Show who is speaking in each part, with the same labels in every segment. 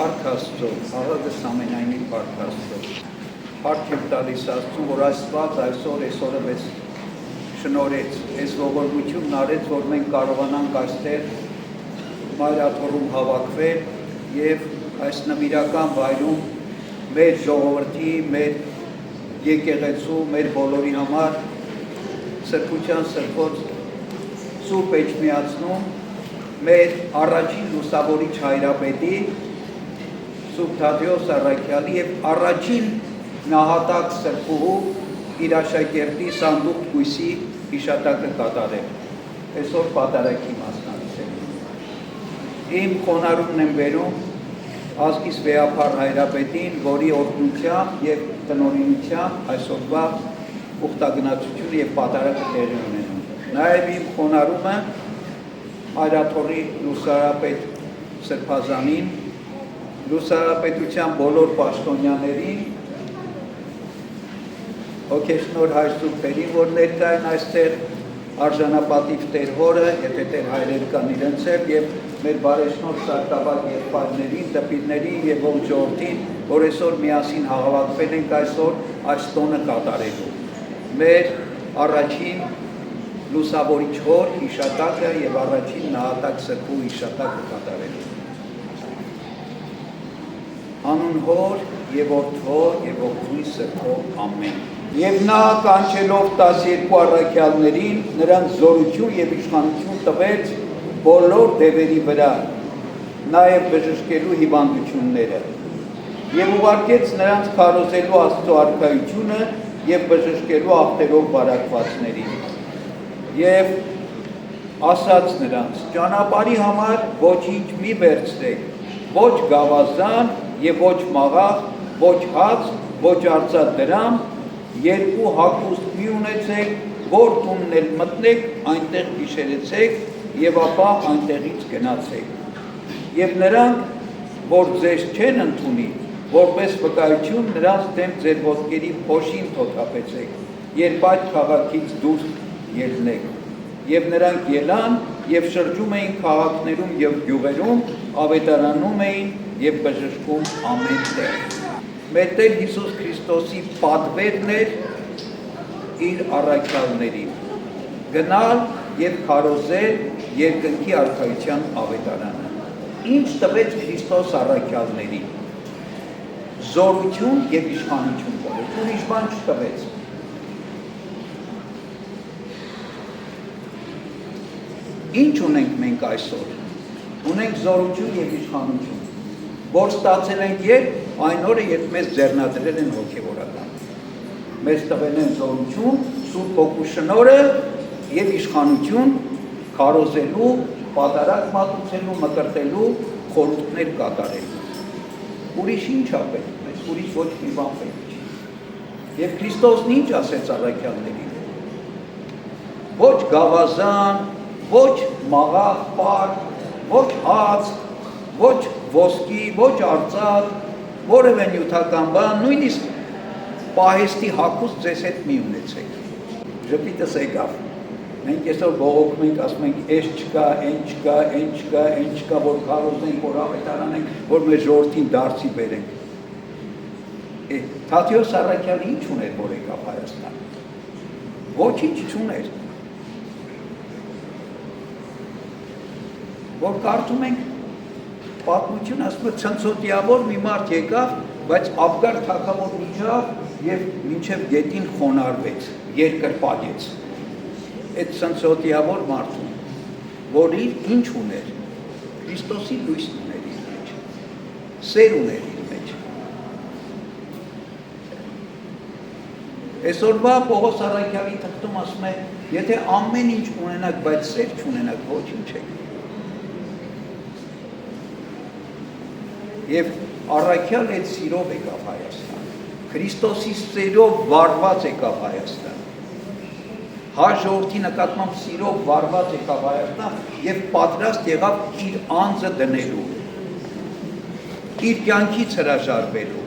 Speaker 1: Փառք Աստծո, աղաղս ամենայնի փառք Աստծո։ Փառք եմ տալիս Աստծուն, որ Աստված այսօր այսօրը մեզ շնորհեց, այս ողորմությունն արեց, որ մենք կարողանանք այստեղ մայրաթոռում հավաքվել եւ այս նվիրական վայրում մեր ժողովրդի, մեր եկեղեցու, մեր բոլորի համար սրբության սրբոց սուրբ էջմիածնում մեր առաջին լուսավորիչ հայրապետի Սուրբ Թադեոս Առաքյալի եւ առաջին նահատակ սրբուհու իր աշակերտի Սանդուղ Կույսի հիշատակը կատարել։ Այսօր պատարագի մասնակցել։ Իմ խոնարհումն եմ բերում ազգիս վեհափառ հայրապետին, որի օրհնությամբ եւ տնօրինությամբ այսօրվա ուխտագնացությունը եւ պատարագը տեղի ունենում։ Նաեւ իմ խոնարհումը Մայրաթոռի լուսարապետ Սրբազանին, լուսարապետության բոլոր պաշտոնյաներին, հոգեշնոր հայր սուրբերին, որ ներկա են այստեղ, արժանապատիվ Տեր հորը, եթե Տեր հայրեր կան իրենց հետ, եւ մեր բարեշնորհ սարտավակ եղբայրներին, դպիրներին եւ ողջ ժողովրդին, որ այսօր միասին հավաքվել ենք այսօր այս տոնը կատարելու։ Մեր առաջին լուսավորիչ հոր հիշատակը եւ առաջին նահատակ սրբու հիշատակը կատարելու։ Անուն հոր եւ որդու եւ որդու սրբո ամեն։ Եվ նա կանչելով 12 առաքյալներին նրանց զորություն եւ իշխանություն տվեց բոլոր դևերի վրա, նաեւ բժշկելու հիվանդությունները, եւ ուղարկեց նրանց քարոզելու Աստծո արքայությունը եւ բժշկելու ախտերով վարակվածներին։ Եվ ասաց նրանց. ճանապարհի համար ոչինչ մի վերցրեք, ոչ գավազան եւ ոչ մաղախ, ոչ հաց, ոչ արծաթ-դրամ, երկու հագուստ մի ունեցեք, որ տունն էլ մտնեք, այնտեղ գիշերեցեք եւ ապա այնտեղից գնացեք։ Եվ նրանք, որ ձեզ չեն ընդունի, որպես վկայություն նրանց դեմ ձեր ոտքերի փոշին թոթափեցեք, երբ այդ քաղաքից դուրս ելնեք։ Եվ նրանք ելան եւ շրջում էին քաղաքներում եւ գյուղերում, ավետարանում էին եւ բժշկում ամեն տեղ։ Մեր Տեր Հիսուս Քրիստոսի պատվերն էր իր առաքյալներին գնալ եւ քարոզել երկնքի արքայության ավետարանը։ Ինչ տվեց Քրիստոս առաքյալներին։ Զորություն եւ իշխանություն տվեց, ուրիշ բան չտվեց։ Ինչ ունենք մենք այսօր։ Ունենք զորություն եւ իշխանություն, որ ստացել ենք երբ այն օրը, երբ մեզ ձեռնադրել են հոգեվորական։ Մեզ տվել են զորություն, Սուրբ Հոգու շնորհը եւ իշխանություն քարոզելու, պատարագ մատուցելու, մկրտելու, խորհուրդներ կատարելու։ Ուրիշ ինչ ա պետք մեզ, ուրիշ ոչ մի բան պետք չի։ Եվ Քրիստոսն ինչ ասեց առաքյալներին։ Ոչ գավազան, ոչ մաղախ պար, ոչ հաց, ոչ ոսկի, ոչ արծաթ, որևէ նյութական բան, նույնիսկ պահեստի հագուստ ձեզ հետ մի ունեցեք։ Ժպիտս եկավ։ Մենք այսօր բողոքում ենք, ասում ենք, էս չկա, այն չկա, այն չկա, այն չկա, որ քարոզենք, որ ավետարանենք, որ մեր ժողովրդին դարձի բերենք։ Թադեոս Առաքյալը ինչ ուներ, որ եկավ Հայաստան։ Ոչինչ չուներ։ Որ կարդում ենք պատմություն, ասում է ցնցոտիավոր մի մարդ եկավ, բայց Աբգար թագավոր միջավ եւ մինչեւ գետին խոնարհվեց, երկրպագեց։ Այդ ցնցոտիավոր մարդուն, որ ինչ ուներ, Քրիստոսի լույսն ուներ իր մեջ, սեր ուներ իր մեջ։ Այսօրվա Պողոս Առաքյալի թղթում ասում է, եթե ամեն ինչ ունենաք, բայց սեր չունենաք, ոչինչ եք։ Եվ առաքյալ այդ սիրով եկավ Հայաստան, Քրիստոսի սերով վարված եկավ Հայաստան, հա ժողովրդի նկատմամբ սիրով վարված եկավ Հայաստան եւ պատրաստ եղավ իր անձը դնելու, իր կյանքից հրաժարվելու,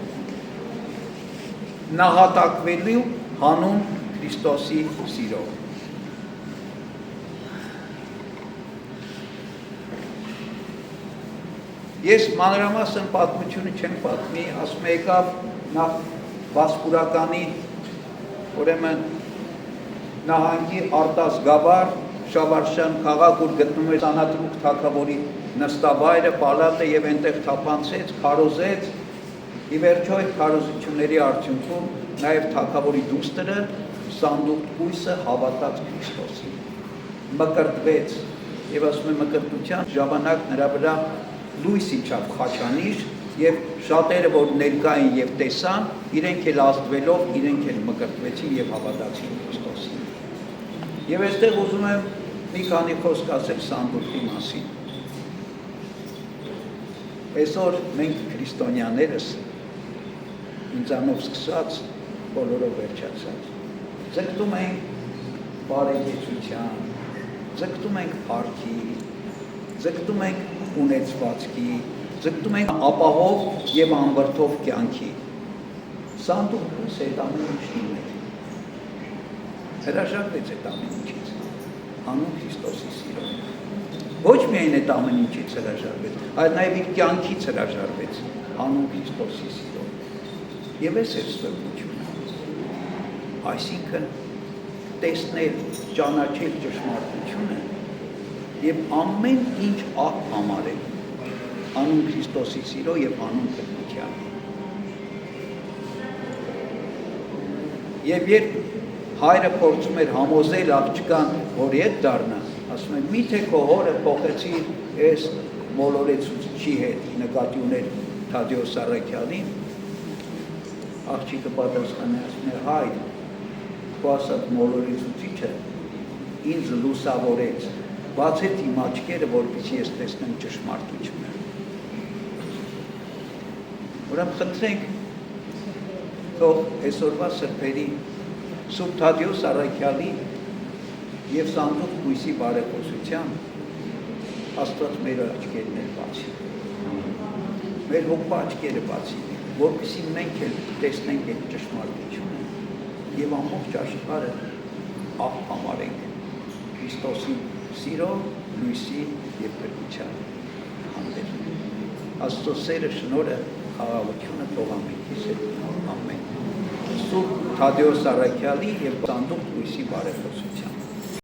Speaker 1: նահատակվելու հանուն Քրիստոսի սիրով։ Ես մանրամասն պատմությունը չեմ պատմի, ասում եկավ նախ Վասպուրականի, ուրեմն նահանգի Արտաս Գավառ, Շավարշյան քաղաք, որ գտնում էր Սանատրուկ թագավորի նստավայրը, պալատը եւ այնտեղ թափանցեց, քարոզեց, ի վերջո այդ քարոզությունների արդյունքում նաեւ թագավորի դուստրը Սանդուղ Կույսը հավատաց Քրիստոսին, մկրտվեց եւ ասում է մկրտության ժամանակ նրա վրա լույս իջավ խաչանիշ եւ շատերը որ ներկա էին եւ տեսան, իրենք էլ ազդվելով, իրենք էլ մկրտվեցին եւ հավատացին Քրիստոսին։ Եվ այստեղ ուզում եմ մի քանի խոսք ասել Սանդուղի մասին։ Այսօր մենք քրիստոնյաներս ինձանով սկսած, բոլորով վերջացած, ձգտում ենք բարեկեցության, ձգտում ենք փառքի, ձգտում ենք ունեցվածքի, ձգտում ենք ապահով եւ անվրդով կյանքի։ Սանդուղ Կույսը այդ ամեն ինչն ուներ։ Հրաժարվեց այդ ամեն ինչից, հանուն Քրիստոսի սիրո։ Ոչ միայն այդ ամեն ինչից հրաժարվեց, այլ նաեւ իր կյանքից հրաժարվեց, հանուն Քրիստոսի սիրո։ Եվ այս է ստորությունը։ Այսինքն տեսնել, ճանաչել ճշմարտությունը եւ ամեն ինչ աղ համարել անուն Քրիստոսի սիրո եւ անուն քրտության։ Եվ երբ հայրը փորձում էր համոզել աղջկան, որ ետ դառնա, ասում է՝ միթե քո հորը փոխեցի այս մոլորեցուցիչի հետ, նկատի ուներ Թադեոս Առաքյալին, աղջիկը պատասխանում է, ասում է՝ հայր, քո ասած մոլորեցուցիչը ինձ լուսավորեց, բացեց իմ աչքերը, որպեսզի ես տեսնեմ ճշմարտությունը։ Ուրեմն խնդրենք, թող այսօրվա սրբերի Սուրբ Թադեոս Առաքյալի եւ Սանդուղ Կույսի բարեփոխության Աստված մեր աչքերն բացի, մեր հոգու աչքերը բացի, որպեսզի մենք էլ տեսնենք այդ ճշմարտությունը եւ ամբողջ աշխարհը աղ համարենք Քրիստոսի սիրո, լույսի եւ քրտության հանդեպ։ Աստծո սերը, շնորհը, խաղաղությունը թող ամենքիս հետ ամեն։ Սուրբ Թադեոս Առաքյալի եւ Սանդուղ Կույսի բարեփոխություն։